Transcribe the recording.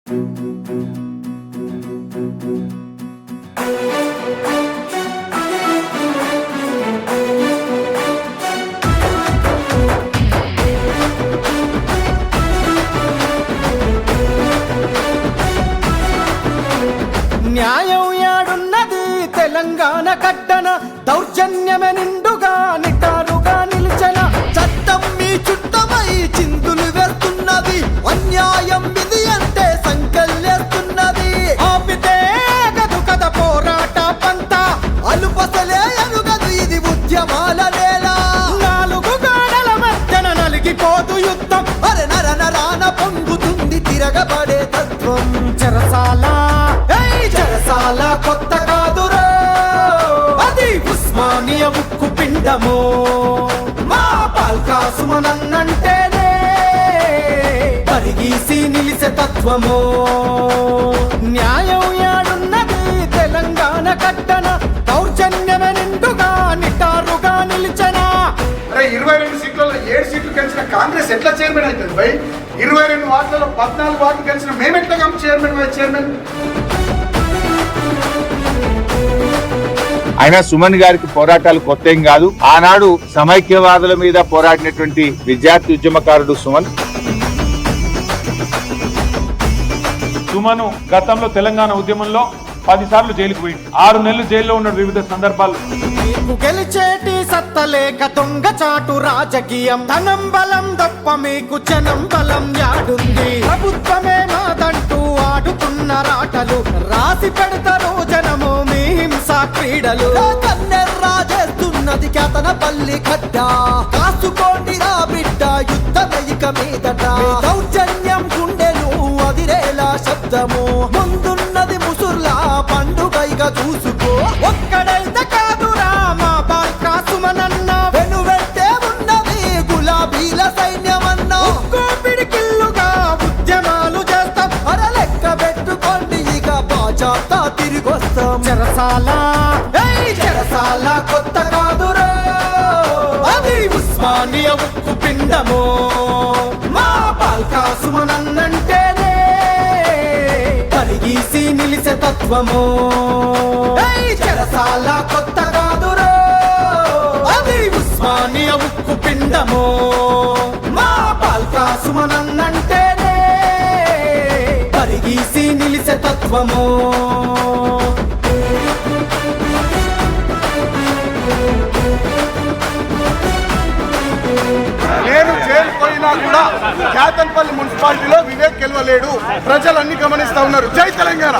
న్యాయం యాడున్నది తెలంగాణ కట్టన దౌర్జన్యమే నిండుగా నిటారుగా నిలిచన చట్టం మీ చుట్టమై చిందులు వేస్తున్నది అన్యాయం విధి అంటే సంకల్లేస్తున్నది ఆపితే గదు కథ పోరాట పంత అలుపసలే ఎరుగదు ఇది ఉద్యమాల నేల నాలుగు గాడల మధ్యన నలిగిపోదు యుద్ధం అరె నర నరాన పొంగుతుంది తిరగబడే తత్వం చెరసాల చెరసాల కొత్త కాదురా అది ఉస్మానియా ఉక్కు పిండము మా పాల్కా సుమనన్నంటేనే పరిగీసి నిలిసే తత్వము న్యాయం యాడున్నది తెలంగాణ కట్టన దౌర్జన్యమే నిండుగా నిటారుగా నిలిచనా 22 సీట్లలో 7 సీట్లు గెలిచిన కాంగ్రెస్ ఎట్లా చైర్మన్ అవుతుంది భయ్? 22 వార్డులలో 14 వార్డులు గెలిచిన మేమెట్లా చైర్మన్ అయినా సుమన్ గారికి పోరాటాలు కొత్త ఏం కాదు. ఆనాడు సమైక్యవాదుల మీద పోరాడినటువంటి విద్యార్థి ఉద్యమకారుడు సుమన్. సుమను గతంలో తెలంగాణ ఉద్యమంలో 10 సార్లు జైలుకు పోయి 6 నెలలు జైల్లో ఉన్న వివిధ సందర్భాలు. మీకు గెలిచేటి సత్తలేక దొంగ చాటు రాజకీయం ధనం బలం తప్ప మీకు జనం బలం యాడుంది ప్రభుత్వమే మాదంటూ ఆడుతున్న రాటలు రాసి పెడతారు జనము మీ హింసా క్రీడలు కన్నెర్రా చేస్తున్నది కేతన పల్లి కట్ట కాసుకోండి రా బిడ్డ యుద్ధమయిక మీదట దౌర్జన్యం గుండెలు అదిరేలా శబ్దము ముందున్నది ముసుర్లా పండుగైగా చూసుకో ఒక్కడైతే కాదురా మా బాల్కా సుమనన్న వెనువెట్టే ఉన్నది గులాబీల సైన్యమన్నా పిడికిల్లుగా ఉద్యమాలు చేస్తాం అర లెక్క పెట్టుకోండి ఇక పాచాత తిరిగొస్తాం చెరసాల చెరసాల కొత్త కాదురా అది ఉస్మానియా ఉక్కు పిండము మా పాల్కా సుమనన్నంటేనే పరిగీసి నిలిసే తత్వము చెరసాల కొత్త కాదురా అది ఉస్మానియా ఉక్కు పిండము మా పాల్కా సుమనన్నంటేనే పరిగీసి నిలిసే తత్వము నేను జైలు పోయినా కూడా కేతన్పల్లి మున్సిపాలిటీలో వివేక్ గెలవలేడు. ప్రజలు అన్ని గమనిస్తా ఉన్నారు. జై తెలంగాణ.